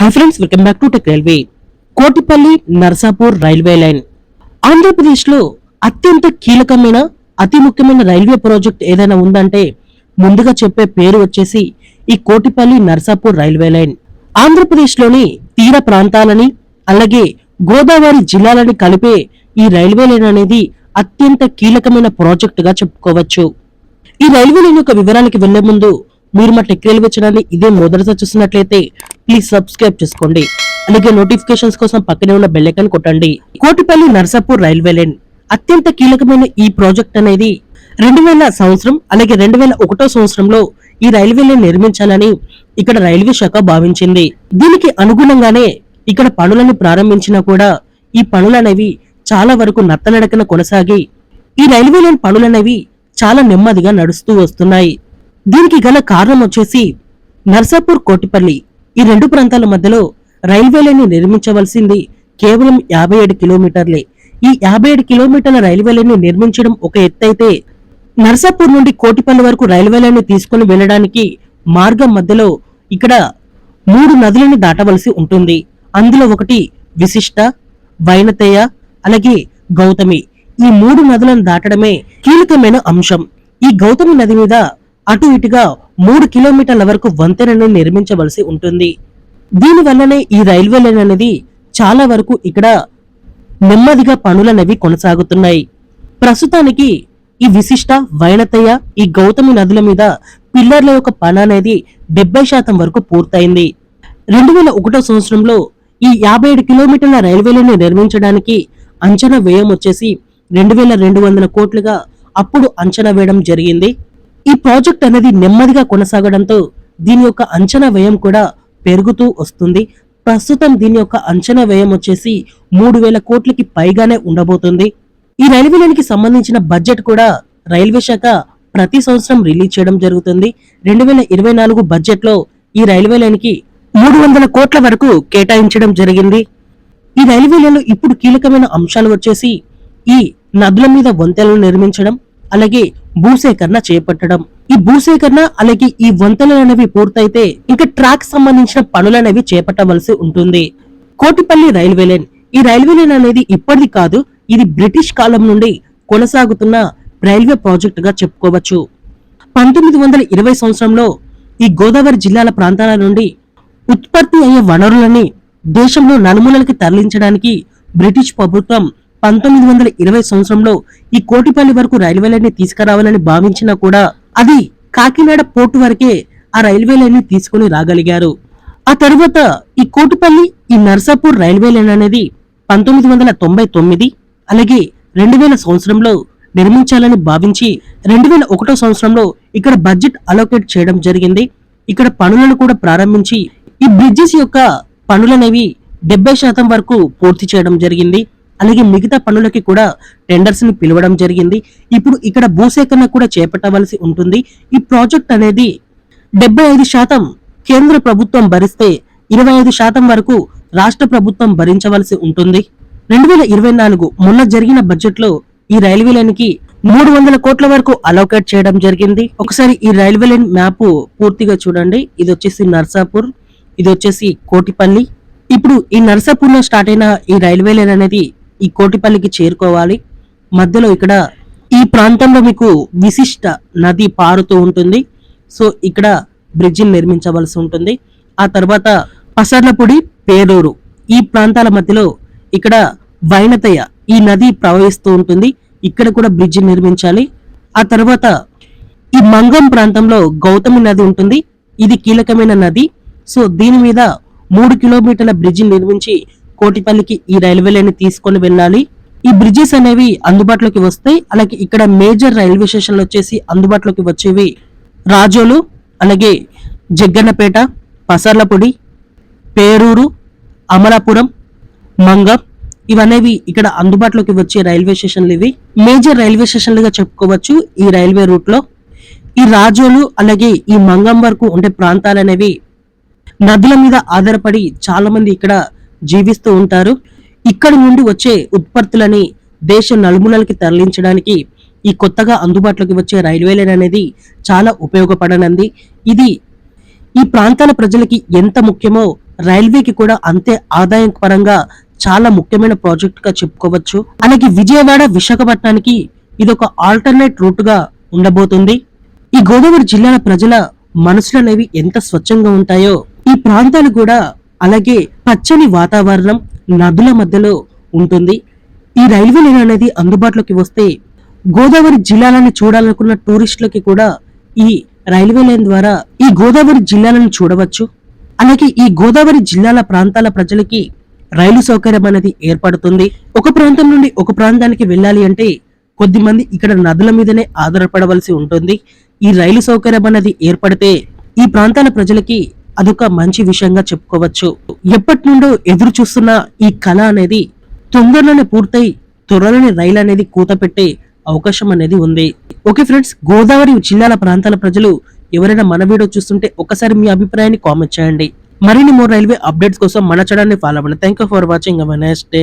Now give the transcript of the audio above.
Hi friends, welcome back to tech railway. Kotipalli Narsapur railway line Andhra Pradesh లో అత్యంత కీలకమైన అతి ముఖ్యమైన రైల్వే ప్రాజెక్ట్ ఏదైనా ఉందంటే ముందుగా చెప్పే పేరు వచ్చేసి ఈ కోటిపల్లి నర్సాపూర్ రైల్వే లైన్. ఆంధ్రప్రదేశ్ లోని తీర ప్రాంతాలని అలాగే గోదావరి జిల్లాలని కలిపే ఈ రైల్వే లైన్ అనేది అత్యంత కీలకమైన ప్రాజెక్ట్ గా చెప్పుకోవచ్చు. ఈ రైల్వే లైన్ యొక్క వివరాలకి వెళ్లే ముందు మీరు మా టెక్ రైల్వే ఛానల్ ఇదే మొదటిసారి చూసినట్లయితే ప్లీజ్ సబ్స్క్రైబ్ చేసుకోండి. అలాగే నోటిఫికేషన్స్ కోసం పక్కనే ఉన్న బెల్ ఐకాన్ కొట్టండి. కోటిపల్లి నర్సాపూర్ రైల్వే లైన్ అత్యంత కీలకమైన ఈ ప్రాజెక్ట్ అనేది 2000 సంవత్సరం అలాగే 2001 సంవత్సరంలో ఈ రైల్వే లైన్ నిర్మించాలని ఇక్కడ రైల్వే శాఖ భావించింది. దీనికి అనుగుణంగానే ఇక్కడ పనులను ప్రారంభించినా కూడా ఈ పనులనేవి చాలా వరకు నత్తనడకన కొనసాగి ఈ రైల్వే లైన్ పనులనేవి చాలా నెమ్మదిగా నడుస్తూ వస్తున్నాయి. దీనికి గల కారణం వచ్చేసి నర్సాపూర్ కోటిపల్లి ఈ రెండు ప్రాంతాల మధ్యలో రైల్వే లైన్ నిర్మించవలసింది కేవలం 57 కిలోమీటర్లే. ఈ 57 కిలోమీటర్ల రైల్వే లైన్ నిర్మించడం ఒక ఎత్తైతే నర్సాపూర్ నుండి కోటిపల్లి వరకు రైల్వే లైన్ తీసుకుని వెళ్ళడానికి మార్గం మధ్యలో ఇక్కడ 3 నదులను దాటవలసి ఉంటుంది. అందులో ఒకటి విశిష్ట, వైనతేయ అలాగే గౌతమి. ఈ 3 నదులను దాటడమే కీలకమైన అంశం. ఈ గౌతమి నది మీద అటు ఇటుగా 3 కిలోమీటర్ల వరకు వంతెనను నిర్మించవలసి ఉంటుంది. దీని వల్లనే ఈ రైల్వే లైన్ అనేది చాలా వరకు ఇక్కడ నెమ్మదిగా పనులనేవి కొనసాగుతున్నాయి. ప్రస్తుతానికి ఈ విశిష్ట, వైనతయ్య, ఈ గౌతమి నదుల మీద పిల్లర్ల యొక్క పని అనేది 70% వరకు పూర్తయింది. 2001 సంవత్సరంలో ఈ 57 కిలోమీటర్ల రైల్వే లైన్ నిర్మించడానికి అంచనా వ్యయం వచ్చేసి 2200 కోట్లుగా అప్పుడు అంచనా వేయడం జరిగింది. ఈ ప్రాజెక్ట్ అనేది నెమ్మదిగా కొనసాగడంతో దీని యొక్క అంచనా వ్యయం కూడా పెరుగుతూ వస్తుంది. ప్రస్తుతం దీని యొక్క అంచనా వ్యయం వచ్చేసి 3000 కోట్లకి పైగానే ఉండబోతుంది. ఈ రైల్వే లైన్ కి సంబంధించిన బడ్జెట్ కూడా రైల్వే శాఖ ప్రతి సంవత్సరం రిలీజ్ చేయడం జరుగుతుంది. 2024 బడ్జెట్ లో ఈ రైల్వే లైన్ కి 300 కోట్ల వరకు కేటాయించడం జరిగింది. ఈ రైల్వే లైన్ లో ఇప్పుడు కీలకమైన అంశాలు వచ్చేసి ఈ నదుల మీద వంతెనలు నిర్మించడం అలాగే భూసేకరణ చేపట్టడం. ఈ భూసేకరణ అలాగే ఈ వంతెనలు అనేవి పూర్తయితే ఇంకా ట్రాక్ సంబంధించిన పనులనేవి చేపట్టవలసి ఉంటుంది. కోటిపల్లి రైల్వే లైన్ ఈ రైల్వే లైన్ అనేది ఇప్పటిది కాదు, ఇది బ్రిటిష్ కాలం నుండి కొనసాగుతున్న రైల్వే ప్రాజెక్ట్ గా చెప్పుకోవచ్చు. 1920 సంవత్సరంలో ఈ గోదావరి జిల్లాల ప్రాంతాల నుండి ఉత్పత్తి అయ్యే వనరులని దేశంలో నలుమూలలకి తరలించడానికి బ్రిటిష్ ప్రభుత్వం 1920 సంవత్సరంలో ఈ కోటిపల్లి వరకు రైల్వే లైన్ ని తీసుకురావాలని భావించినా కూడా అది కాకినాడ పోర్టు వరకే ఆ రైల్వే లైన్ ని తీసుకుని రాగలిగారు. ఆ తరువాత ఈ కోటిపల్లి ఈ నర్సాపూర్ రైల్వే లైన్ అనేది 1999 అలాగే 2000 సంవత్సరంలో నిర్మించాలని భావించి 2001 సంవత్సరంలో ఇక్కడ బడ్జెట్ అలోకేట్ చేయడం జరిగింది. ఇక్కడ పనులను కూడా ప్రారంభించి ఈ బ్రిడ్జెస్ యొక్క పనులనేవి 70% వరకు పూర్తి చేయడం జరిగింది. అలాగే మిగతా పనులకి కూడా టెండర్స్ ని పిలవడం జరిగింది. ఇప్పుడు ఇక్కడ భూసేకరణ కూడా చేపట్టవలసి ఉంటుంది. ఈ ప్రాజెక్ట్ అనేది 75% కేంద్ర ప్రభుత్వం భరిస్తే 25% వరకు రాష్ట్ర ప్రభుత్వం భరించవలసి ఉంటుంది. 2024 మొన్న జరిగిన బడ్జెట్ లో ఈ రైల్వే లైన్ కి 300 కోట్ల వరకు అలోకేట్ చేయడం జరిగింది. ఒకసారి ఈ రైల్వే లైన్ మ్యాప్ పూర్తిగా చూడండి. ఇది వచ్చేసి నర్సాపూర్, ఇది వచ్చేసి కోటిపల్లి. ఇప్పుడు ఈ నర్సాపూర్ లో స్టార్ట్ అయిన ఈ రైల్వే లైన్ అనేది ఈ కోటిపల్లికి చేరుకోవాలి. మధ్యలో ఇక్కడ ఈ ప్రాంతంలో మీకు విశిష్ట నది పారుతూ ఉంటుంది. సో ఇక్కడ బ్రిడ్జిని నిర్మించవలసి ఉంటుంది. ఆ తర్వాత పసర్లపూడి, పేరూరు ఈ ప్రాంతాల మధ్యలో ఇక్కడ వైనతయ్య ఈ నది ప్రవహిస్తూ ఉంటుంది. ఇక్కడ కూడా బ్రిడ్జి నిర్మించాలి. ఆ తర్వాత ఈ మంగం ప్రాంతంలో గౌతమి నది ఉంటుంది. ఇది కీలకమైన నది. సో దీని మీద 3 కిలోమీటర్ల బ్రిడ్జి నిర్మించి కోటిపల్లికి ఈ రైల్వే లైన్ తీసుకొని వెళ్ళాలి. ఈ బ్రిడ్జెస్ అనేవి అందుబాటులోకి వస్తాయి. అలాగే ఇక్కడ మేజర్ రైల్వే స్టేషన్లు వచ్చేసి అందుబాటులోకి వచ్చేవి రాజోలు, అలాగే జగ్గన్నపేట, పసర్లపొడి, పేరూరు, అమలాపురం, మంగం ఇవనేవి ఇక్కడ అందుబాటులోకి వచ్చే రైల్వే స్టేషన్లు. ఇవి మేజర్ రైల్వే స్టేషన్లుగా చెప్పుకోవచ్చు ఈ రైల్వే రూట్ లో. ఈ రాజోలు అలాగే ఈ మంగం వరకు ఉండే ప్రాంతాలు అనేవి నదుల మీద ఆధారపడి చాలా మంది ఇక్కడ జీవిస్తూ ఉంటారు. ఇక్కడ నుండి వచ్చే ఉత్పత్తులని దేశ నలుమూలలకి తరలించడానికి ఈ కొత్తగా అందుబాటులోకి వచ్చే రైల్వే లైన్ అనేది చాలా ఉపయోగపడనుంది. ఇది ఈ ప్రాంతాల ప్రజలకి ఎంత ముఖ్యమో రైల్వేకి కూడా అంతే ఆదాయం పరంగా చాలా ముఖ్యమైన ప్రాజెక్ట్ గా చెప్పుకోవచ్చు. అలాగే విజయవాడ విశాఖపట్నానికి ఇది ఒక ఆల్టర్నేట్ రూట్ గా ఉండబోతుంది. ఈ గోదావరి జిల్లాల ప్రజల మనసులు అనేవి ఎంత స్వచ్ఛంగా ఉంటాయో ఈ ప్రాంతాలు కూడా అలాగే పచ్చని వాతావరణం నదుల మధ్యలో ఉంటుంది. ఈ రైల్వే లైన్ అనేది అందుబాటులోకి వస్తే గోదావరి జిల్లాలను చూడాలనుకున్న టూరిస్టులకి కూడా ఈ రైల్వే లైన్ ద్వారా ఈ గోదావరి జిల్లాలను చూడవచ్చు. అలాగే ఈ గోదావరి జిల్లాల ప్రాంతాల ప్రజలకి రైలు సౌకర్యం అనేది ఏర్పడుతుంది. ఒక ప్రాంతం నుండి ఒక ప్రాంతానికి వెళ్ళాలి అంటే కొద్దిమంది ఇక్కడ నదుల మీదనే ఆధారపడవలసి ఉంటుంది. ఈ రైలు సౌకర్యం అనేది ఏర్పడితే ఈ ప్రాంతాల ప్రజలకి అదొక మంచి విషయంగా చెప్పుకోవచ్చు. ఎప్పటి నుండో ఎదురు చూస్తున్న ఈ కళ అనేది తొందరలోనే పూర్తయి త్వరలోనే రైలు అనేది కూత పెట్టే అవకాశం అనేది ఉంది. ఓకే ఫ్రెండ్స్, గోదావరి జిల్లాల ప్రాంతాల ప్రజలు ఎవరైనా మన వీడియో చూస్తుంటే ఒకసారి మీ అభిప్రాయాన్ని కామెంట్ చేయండి. మరిన్ని మోర్ రైల్వే అప్డేట్స్ కోసం మన ఛానల్ ని ఫాలో అవ్వండి. Thank you for watching. Have a nice day.